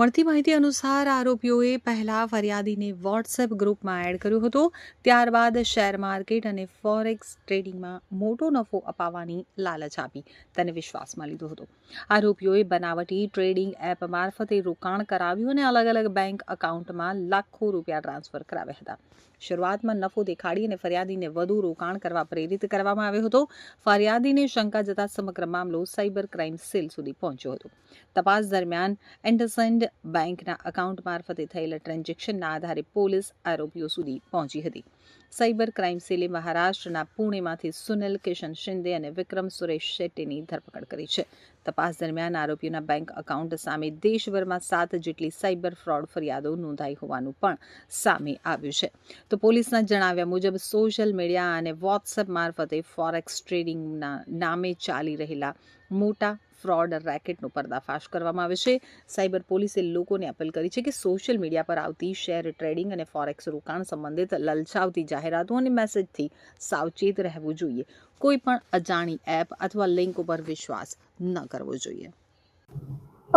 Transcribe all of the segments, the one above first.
મળતી માહિતી અનુસાર આરોપીઓએ પહેલા ફરિયાદીને વોટ્સએપ ગ્રુપમાં એડ કર્યો હતો. ત્યારબાદ શેર માર્કેટ અને ફોરેક્સ ટ્રેડિંગમાં મોટો નફો અપાવવાની લાલચ આપી તેને વિશ્વાસમાં લીધો હતો. આરોપીઓએ બનાવટી ટ્રેડિંગ એપ મારફતે રોકાણ કરાવ્યું અને અલગ અલગ બેંક એકાઉન્ટમાં લાખો રૂપિયા ટ્રાન્સફર કરાવ્યા હતા. શરૂઆતમાં નફો દેખાડી અને ફરિયાદીને વધુ રોકાણ કરવા પ્રેરિત કરવામાં આવ્યો હતો. ફરિયાદીને શંકા જતા સમગ્ર મામલો સાયબર ક્રાઇમ સેલ સુધી પહોંચ્યો હતો. તપાસ દરમિયાન એન્ડરસન્ડ બેંકના એકાઉન્ટ મારફતે થયેલા ટ્રાન્ઝેક્શનના આધારે પોલીસ આરોપીઓ સુધી પહોંચી હતી. સાયબર ક્રાઇમ સેલે મહારાષ્ટ્રના પુણેમાંથી સુનિલ કિશન શિંદે અને વિક્રમ સુરેશ શેટ્ટીની ધરપકડ કરી છે. તપાસ દરમિયાન આરોપીઓના બેંક એકાઉન્ટ સામે દેશભરમાં 7 જેટલી સાયબર ફ્રોડ ફરિયાદો નોંધાઈ હોવાનું પણ સામે આવ્યું છે. તો પોલીસના જણાવ્યા મુજબ સોશિયલ મીડિયા અને વોટ્સએપ મારફતે ફોરેક્સ ટ્રેડિંગના નામે ચાલી રહેલા મોટા ફ્રોડ રેકેટનો પર્દાફાશ કરવામાં આવે છે. સાયબર પોલીસે લોકોને અપીલ કરી છે કે સોશિયલ મીડિયા પર આવતી શેર ટ્રેડિંગ અને ફોરેક્સ રોકાણ સંબંધિત લલચાવતી જાહેરાતો અને મેસેજથી સાવચેત રહેવું જોઈએ. કોઈ પણ અજાણી એપ અથવા લિંક ઉપર વિશ્વાસ ન કરવો જોઈએ.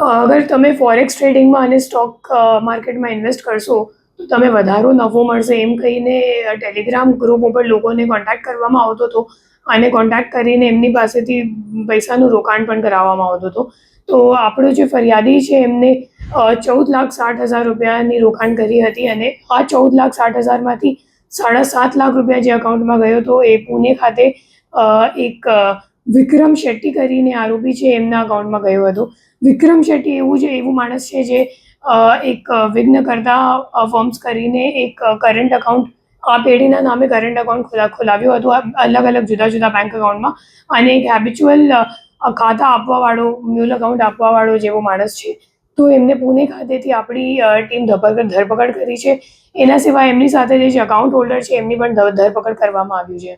અગર તમે ફોરેક્સ ટ્રેડિંગમાં અને સ્ટોક માર્કેટમાં ઇન્વેસ્ટ કરશો તો તમે વધારો નફો મળશે એમ કહીને ટેલિગ્રામ ગ્રુપ ઉપર લોકોને કોન્ટેક્ટ કરવામાં આવતો હતો અને કોન્ટેક્ટ કરીને એમની પાસેથી પૈસાનું રોકાણ પણ કરાવવામાં આવતું હતું. તો આપણો જે ફરિયાદી છે એમને 14,60,000 રૂપિયાની રોકાણ કરી હતી અને આ 14,60,000માંથી 7.5 લાખ રૂપિયા જે અકાઉન્ટમાં ગયો હતો એ પુણે ખાતે એક વિક્રમ શેટ્ટી કરીને આરોપી છે એમના અકાઉન્ટમાં ગયો હતો. વિક્રમ શેટ્ટી એવું માણસ છે જે એક વિઘ્નકર્તા ફોર્મ્સ કરીને એક કરંટ એકાઉન્ટ આ પેઢીના નામે કરંટ એકાઉન્ટ ખોલાવ્યું હતું અલગ અલગ જુદા જુદા બેંક એકાઉન્ટમાં અને એક હેબિચ્યુઅલ ખાતા આપવાવાળો મ્યુલ એકાઉન્ટ આપવાવાળો જેવો માણસ છે. તો એમને પુણે ખાતેથી આપણી ટીમ ધરપકડ કરી છે. એના સિવાય એમની સાથે જે અકાઉન્ટ હોલ્ડર છે એમની પણ ધરપકડ કરવામાં આવ્યું છે.